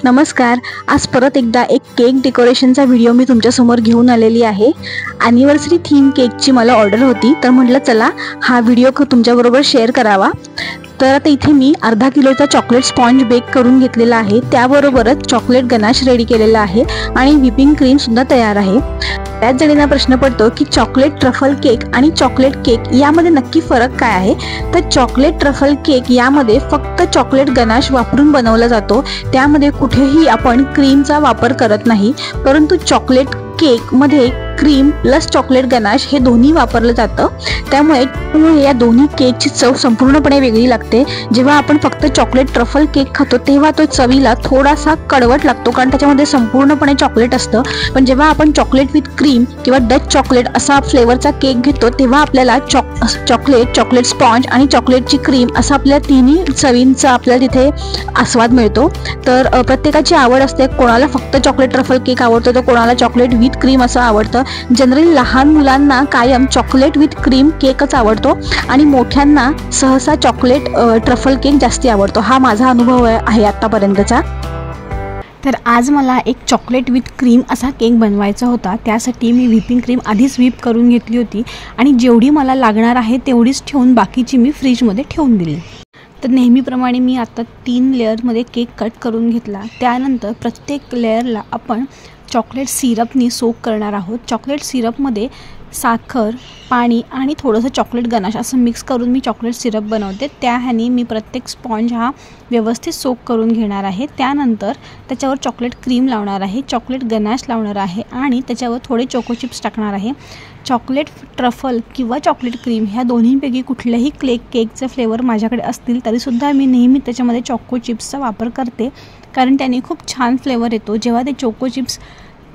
नमस्कार. आज परत एकदा एक केक डेकोरेशनचा व्हिडिओ मी तुमच्यासमोर घेऊन आलेली आहे. ॲनिव्हर्सरी थीम केकची मला ऑर्डर होती, तर म्हटलं चला हा व्हिडिओ तुमच्याबरोबर शेअर करावा. तर आता इथे मी अर्धा किलोचा चॉकलेट स्पॉन्ज बेक करून घेतलेला आहे. त्याबरोबरच चॉकलेट गनाश रेडी केलेला आहे आणि व्हिपिंग क्रीमसुद्धा तयार आहे. त्याच जणींना प्रश्न पडतो की चॉकलेट ट्रफल केक आणि चॉकलेट केक यामध्ये नक्की फरक काय आहे. तर चॉकलेट ट्रफल केक यामध्ये फक्त चॉकलेट गनाश वापरून बनवला जातो. त्यामध्ये कुठेही आपण क्रीमचा वापर करत नाही, परंतु चॉकलेट केकमध्ये क्रीम प्लस चॉकलेट गनाश हे दोन्ही वापरलं जातं. त्यामुळे या दोन्ही केकची चव संपूर्णपणे वेगळी लागते. जेव्हा आपण फक्त चॉकलेट ट्रफल केक खातो तेव्हा तो चवीला थोडासा कडवट लागतो, कारण त्याच्यामध्ये संपूर्णपणे चॉकलेट असतं. पण जेव्हा आपण चॉकलेट विथ क्रीम किंवा डच चॉकलेट असा फ्लेवरचा केक घेतो तेव्हा आपल्याला चॉकलेट स्पॉन्ज आणि चॉकलेटची क्रीम असा आपल्या तिन्ही चवींचा आपल्याला तिथे आस्वाद मिळतो. तर प्रत्येकाची आवड असते. कोणाला फक्त चॉकलेट ट्रफल केक आवडतो तर कोणाला चॉकलेट विथ क्रीम असं आवडतं. जनरली लहान मुलांना कायम चॉकलेट विथ क्रीम केकच आवडतो आणि मोठ्यांना सहसा चॉकलेट ट्रफल केक जास्ती आवडतो. हा माझा अनुभव आहे आतापर्यंतचा. तर आज मला एक चॉकलेट विथ क्रीम असा केक बनवायचा होता. त्यासाठी मी व्हिपिंग क्रीम आधीच व्हीप करून घेतली होती आणि जेवढी मला लागणार आहे तेवढीच ठेवून बाकीची मी फ्रीजमध्ये ठेवून दिली. तर नेहमीप्रमाणे मी आता 3 लेअरमध्ये केक कट करून घेतला. त्यानंतर प्रत्येक लेअरला आपण चॉकलेट सिरपनी सोक करणार आहोत. चॉकलेट सिरपमध्ये साखर, पाणी आणि थोडंसं चॉकलेट गनाश असं मिक्स करून मी चॉकलेट सिरप बनवते. त्या ह्याने मी प्रत्येक स्पॉन्ज हा व्यवस्थित सोक करून घेणार आहे. त्यानंतर त्याच्यावर चॉकलेट क्रीम लावणार आहे, चॉकलेट गनाश लावणार आहे आणि त्याच्यावर थोडे चोको चिप्स टाकणार आहे. चॉकलेट ट्रफल किंवा चॉकलेट क्रीम ह्या दोन्हीपैकी कुठल्याही केकचे फ्लेवर माझ्याकडे असतील तरीसुद्धा मी नेहमी त्याच्यामध्ये चोको चिप्सचा वापर करते, कारण त्याने खूप छान फ्लेवर येतो. जेव्हा ते चोको चिप्स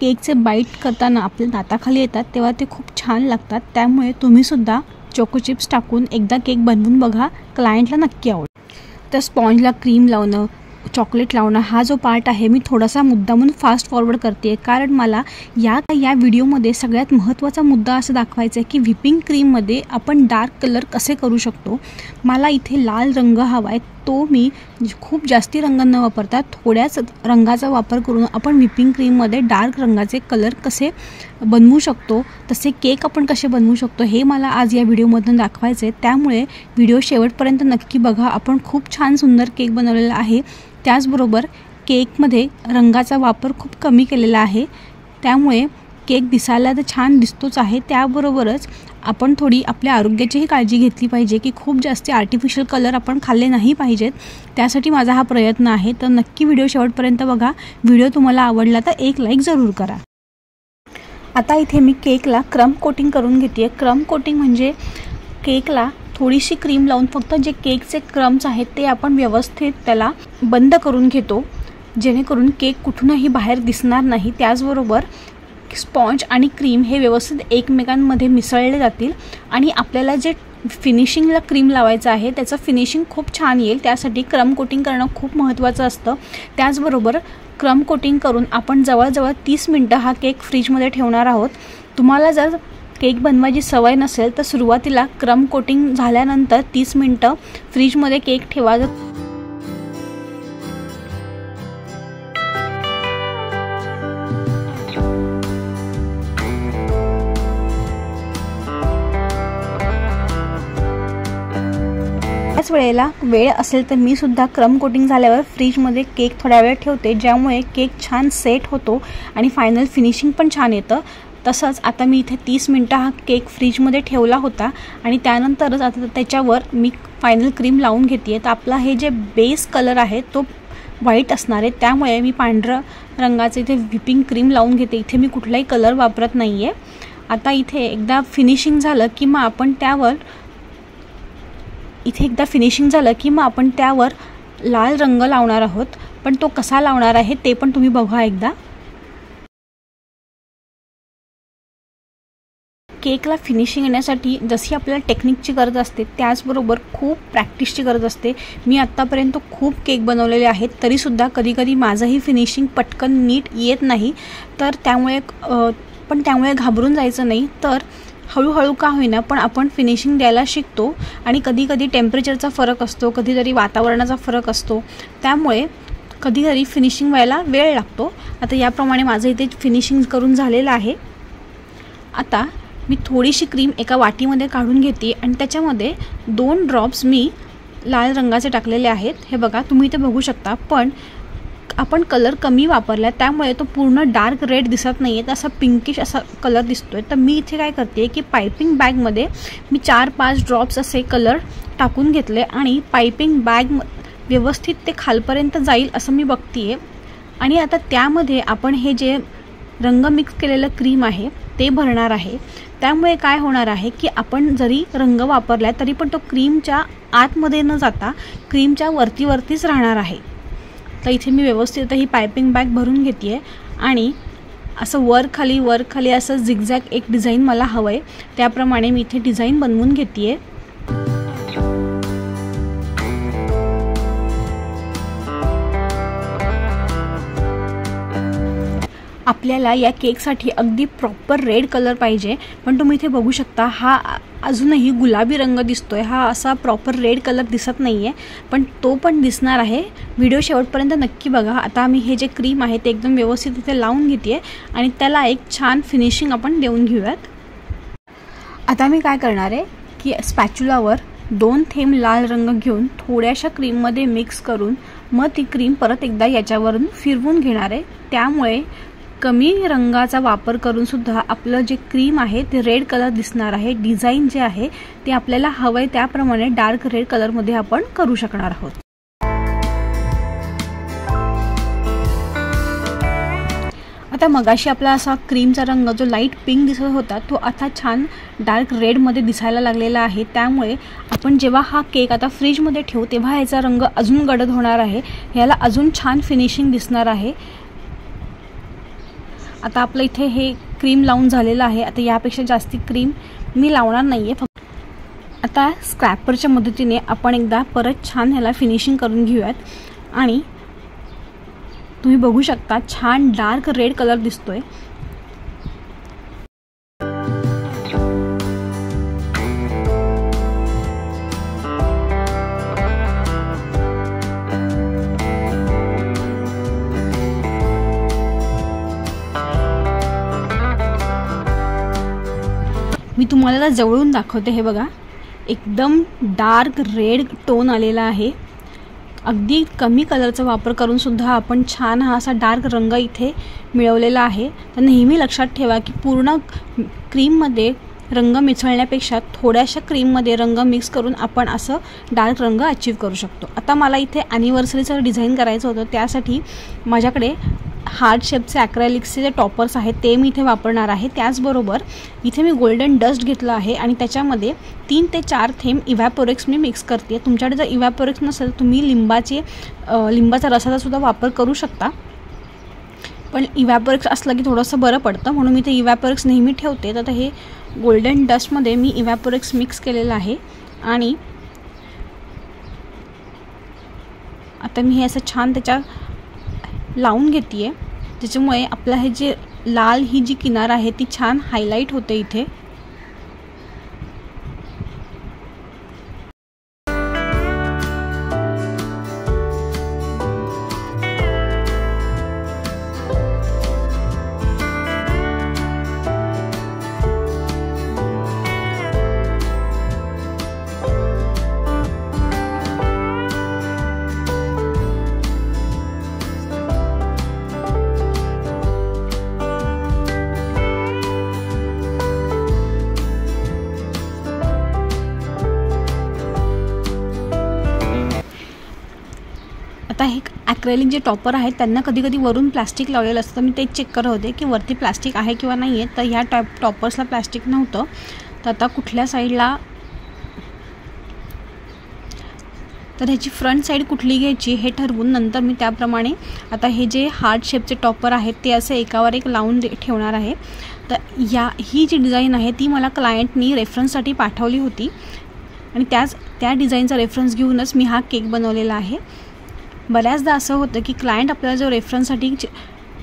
केकचे बाईट करताना आपल्या दाताखाली येतात तेव्हा ते खूप छान लागतात. त्यामुळे तुम्हीसुद्धा चोको चिप्स टाकून एकदा केक बनवून बघा, क्लायंटला नक्की आवडेल. तर स्पॉन्जला क्रीम लावणं, चॉकलेट लावणं हा जो पार्ट आहे मी थोडासा मुद्दामून फास्ट फॉरवर्ड करते, कारण मला या व्हिडिओमध्ये सगळ्यात महत्त्वाचा मुद्दा असं दाखवायचा आहे की व्हिपिंग क्रीममध्ये आपण डार्क कलर कसे करू शकतो. मला इथे लाल रंग हवा आहे, तो मी खूप जास्ती रंग न वापरता थोड्याच रंगाचा वापर करून आपण व्हिपिंग क्रीममध्ये डार्क रंगाचे कलर कसे बनवू शकतो, तसे केक आपण कसे बनवू शकतो हे मला आज या व्हिडिओमधून दाखवायचं आहे. त्यामुळे व्हिडिओ शेवटपर्यंत नक्की बघा. आपण खूप छान सुंदर केक बनवलेला आहे. त्याचबरोबर केकमध्ये रंगाचा वापर खूप कमी केलेला आहे, त्यामुळे केक दिसायला तर छान दिसतोच आहे. त्याबरोबरच आपण थोडी आपल्या आरोग्याचीही काळजी घेतली पाहिजे की खूप जास्त आर्टिफिशियल कलर आपण खाल्ले नाही पाहिजेत. त्यासाठी माझा हा प्रयत्न आहे. तर नक्की व्हिडिओ शेवटपर्यंत बघा. व्हिडिओ तुम्हाला आवडला तर एक लाईक जरूर करा. आता इथे मी केकला क्रम कोटिंग करून घेते. क्रम कोटिंग म्हणजे केकला थोडीशी क्रीम लावून फक्त जे केकचे क्रम्स आहेत ते आपण व्यवस्थित त्याला बंद करून घेतो, जेणेकरून केक कुठूनही बाहेर दिसणार नाही. त्याचबरोबर स्पॉन्ज आणि क्रीम हे व्यवस्थित एकमेकांमध्ये मिसळले जातील आणि आपल्याला जे फिनिशिंगला क्रीम लावायचं आहे त्याचं फिनिशिंग खूप छान येईल. त्यासाठी क्रम कोटिंग करणं खूप महत्त्वाचं असतं. त्याचबरोबर क्रम कोटिंग करून आपण जवळजवळ 30 मिनटं हा केक फ्रीजमध्ये ठेवणार आहोत. तुम्हाला जर केक बनवायची सवय नसेल तर सुरुवातीला क्रम कोटिंग झाल्यानंतर 30 मिनटं फ्रीजमध्ये केक ठेवा. त्याच वेळेला वेळ असेल तर मी सुद्धा क्रम कोटिंग झाल्यावर फ्रीजमध्ये केक थोड्या वेळ ठेवते, ज्यामुळे केक छान सेट होतो आणि फायनल फिनिशिंग पण छान येतं. तसंच आता मी इथे 30 मिनटं हा केक फ्रीजमध्ये ठेवला होता आणि त्यानंतरच आता त्याच्यावर मी फायनल क्रीम लावून घेते. तर आपला हे जे बेस कलर आहे तो व्हाईट असणार आहे, त्यामुळे मी पांढरं रंगाचे इथे व्हिपिंग क्रीम लावून घेते. इथे मी कुठलाही कलर वापरत नाही आहे. आता इथे एकदा फिनिशिंग झालं की मग आपण त्यावर लाल रंग लावणार आहोत. पण तो कसा लावणार आहे ते पण तुम्ही बघा एकदा. केकला फिनिशिंग येण्यासाठी जशी आपल्याला टेक्निकची गरज असते त्याचबरोबर खूप प्रॅक्टिसची गरज असते. मी आत्तापर्यंत खूप केक बनवलेले आहेत, तरीसुद्धा कधीकधी माझंही फिनिशिंग पटकन नीट येत नाही. तर त्यामुळे घाबरून जायचं नाही. तर हळूहळू का होईना पण आपण फिनिशिंग द्यायला शिकतो आणि कधीकधी टेम्परेचरचा फरक असतो, कधीतरी वातावरणाचा फरक असतो. त्यामुळे कधी कधी फिनिशिंग व्हायला वेळ लागतो. आता याप्रमाणे माझं इथे फिनिशिंग करून झालेलं आहे. आता मी थोडीशी क्रीम एका वाटीमध्ये काढून घेते आणि त्याच्यामध्ये 2 ड्रॉप्स मी लाल रंगाचे टाकलेले आहेत. हे बघा, तुम्ही इथे बघू शकता, पण आपण कलर कमी वापरला त्यामुळे तो पूर्ण डार्क रेड दिसत नाही आहे, असा पिंकिश असा कलर दिसतोय. तर मी इथे काय करते की पायपिंग बॅगमध्ये मी 4-5 ड्रॉप्स असे कलर टाकून घेतले आणि पायपिंग बॅग व्यवस्थित ते खालपर्यंत जाईल असं मी बघतीये. आणि आता त्यामध्ये आपण हे जे रंग मिक्स केलेलं क्रीम आहे ते भरणार आहे. त्यामुळे काय होणार आहे की आपण जरी रंग वापरला तरी पण तो क्रीमच्या आतमध्ये न जाता क्रीमच्या वरतीच राहणार आहे. तर इथे मी व्यवस्थित ही पायपिंग बॅग भरून घेते आणि असं वर खाली असं झिगझॅग एक डिझाईन मला हवं आहे, त्याप्रमाणे मी इथे डिझाईन बनवून घेते. आपल्याला या केकसाठी अगदी प्रॉपर रेड कलर पाहिजे, पण तुम्ही इथे बघू शकता हा अजूनही गुलाबी रंग दिसतोय. हा असा प्रॉपर रेड कलर दिसत नाही आहे, पण तो पण दिसणार आहे. व्हिडिओ शेवटपर्यंत नक्की बघा. आता मी हे जे क्रीम आहे ते एकदम व्यवस्थित इथे लावून घेते आणि त्याला एक छान फिनिशिंग आपण देऊन घेऊयात. आता मी काय करणार आहे की स्पॅच्युलावर 2 थेंब लाल रंग घेऊन थोड्याशा क्रीममध्ये मिक्स करून मग ती क्रीम परत एकदा याच्यावरून फिरवून घेणार आहे. त्यामुळे कमी रंगाचा वापर करून सुद्धा आपलं जे क्रीम आहे ते रेड कलर दिसणार आहे. डिझाईन जे आहे ते आपल्याला हवंय त्याप्रमाणे डार्क रेड कलरमध्ये आपण करू शकणार आहोत. आता मगाशी आपला असा क्रीमचा रंग जो लाईट पिंक दिसत होता तो आता छान डार्क रेडमध्ये दिसायला लागलेला आहे. त्यामुळे आपण जेव्हा हा केक आता फ्रीजमध्ये ठेवू तेव्हा याचा रंग अजून गडद होणार आहे, याला अजून छान फिनिशिंग दिसणार आहे. आता आपलं इथे हे क्रीम लावून झालेलं आहे. आता यापेक्षा जास्ती क्रीम मी लावणार नाही आहे. फक्त आता स्क्रॅपरच्या मदतीने आपण एकदा परत छान ह्याला फिनिशिंग करून घेऊयात. आणि तुम्ही बघू शकता छान डार्क रेड कलर दिसतोय. मी तुम्हाला जवळून दाखवते. हे बघा, एकदम डार्क रेड टोन आलेला आहे. अगदी कमी कलरचा वापर करून सुद्धा आपण छान हा असा डार्क रंग इथे मिळवलेला आहे. तर नेहमी लक्षात ठेवा की पूर्ण क्रीममध्ये रंग मिसळण्यापेक्षा थोड्याशा क्रीममध्ये रंग मिक्स करून आपण असं डार्क रंग अचीव करू शकतो. आता मला इथे ॲनिव्हर्सरीचं डिझाईन करायचं होतं, त्यासाठी माझ्याकडे हार्ट शेपचे ॲक्रेलिक्सचे जे टॉपर्स आहेत ते मी इथे वापरणार आहे. त्याचबरोबर इथे मी गोल्डन डस्ट घेतलं आहे आणि त्याच्यामध्ये 3 ते 4 थेंब इव्हॅपोरेक्स मी मिक्स करते. तुमच्याकडे जर इव्हॅपोरेक्स नसेल तुम्ही लिंबाचा रसाचा सुद्धा वापर करू शकता, पण इव्हॅपोरेक्स असलं की थोडंसं बरं पडतं, म्हणून मी ते इव्हॅपोरेक्स नेहमी ठेवते. तर हे गोल्डन डस्टमध्ये मी इव्हॅपोरेक्स मिक्स केलेलं आहे आणि आता मी हे असं छान त्याच्या लावून घेते, ज्याच्यामुळे आपलं हे जे लाल ही जी किनार आहे ती छान हायलाईट होते इथे. आता हे ॲक्रेलिक जे टॉपर आहेत त्यांना कधी कधी वरून प्लास्टिक लावलेलं असतं. मी तेच चेक करत होते की वरती प्लास्टिक आहे किंवा नाही आहे. तर ह्या टॉपर्सला प्लास्टिक नव्हतं. तर आता कुठल्या साईडला, तर ह्याची फ्रंट साईड कुठली घ्यायची हे ठरवून नंतर मी त्याप्रमाणे आता हे जे हार्ट शेपचे टॉपर आहेत ते असे एकावर एक लावून ठेवणार आहे. तर ही जी डिझाईन आहे ती मला क्लायंटनी रेफरन्ससाठी पाठवली होती आणि त्या डिझाईनचा रेफरन्स घेऊनच मी हा केक बनवलेला आहे. बऱ्याचदा असं होतं की क्लायंट आपल्याला जो रेफरन्ससाठी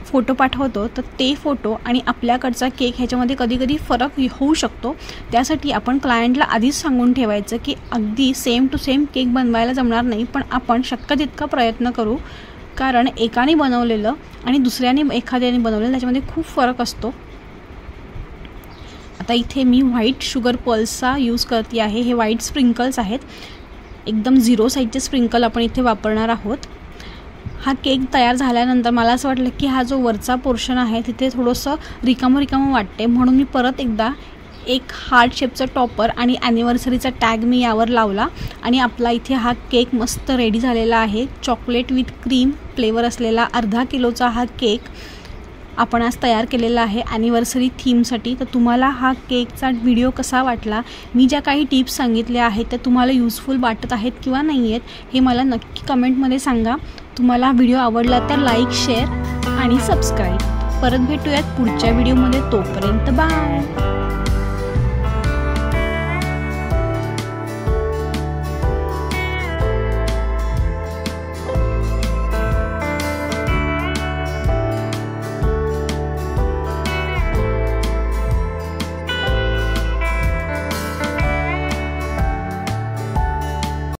फोटो पाठवतो तर ते फोटो आणि आपल्याकडचा केक ह्याच्यामध्ये कधी कधी फरक होऊ शकतो. त्यासाठी आपण क्लायंटला आधीच सांगून ठेवायचं की अगदी सेम टू सेम केक बनवायला जमणार नाही, पण आपण शक्य तितका प्रयत्न करू. कारण एकाने बनवलेलं आणि दुसऱ्याने एखाद्याने बनवलेलं त्याच्यामध्ये खूप फरक असतो. आता इथे मी व्हाईट शुगर पल्सचा यूज करते आहे. हे व्हाईट स्प्रिंकल्स आहेत, एकदम 0 साईजचे स्प्रिंकल आपण इथे वापरणार आहोत. हा केक तयार झाल्यानंतर मला असं वाटलं की हा जो वरचा पोर्शन आहे तिथे थोडंसं रिकामं वाटते, म्हणून मी परत एकदा एक हार्ट शेपचं टॉपर आणि ॲनिव्हर्सरीचा टॅग मी यावर लावला आणि आपला इथे हा केक मस्त रेडी झालेला आहे. चॉकलेट विथ क्रीम फ्लेवर असलेला अर्धा किलोचा हा केक आपण आज तयार केलेला आहे ॲनिव्हर्सरी थीमसाठी. तर तुम्हाला हा केकचा व्हिडिओ कसा वाटला, मी ज्या काही टिप्स सांगितल्या आहेत त्या तुम्हाला युजफुल वाटत आहेत किंवा नाही आहेत हे मला नक्की कमेंटमध्ये सांगा. तुम्हाला हा व्हिडिओ आवडला तर लाईक, शेअर आणि सबस्क्राईब. परत भेटूयात पुढच्या व्हिडिओमध्ये. तोपर्यंत बाय.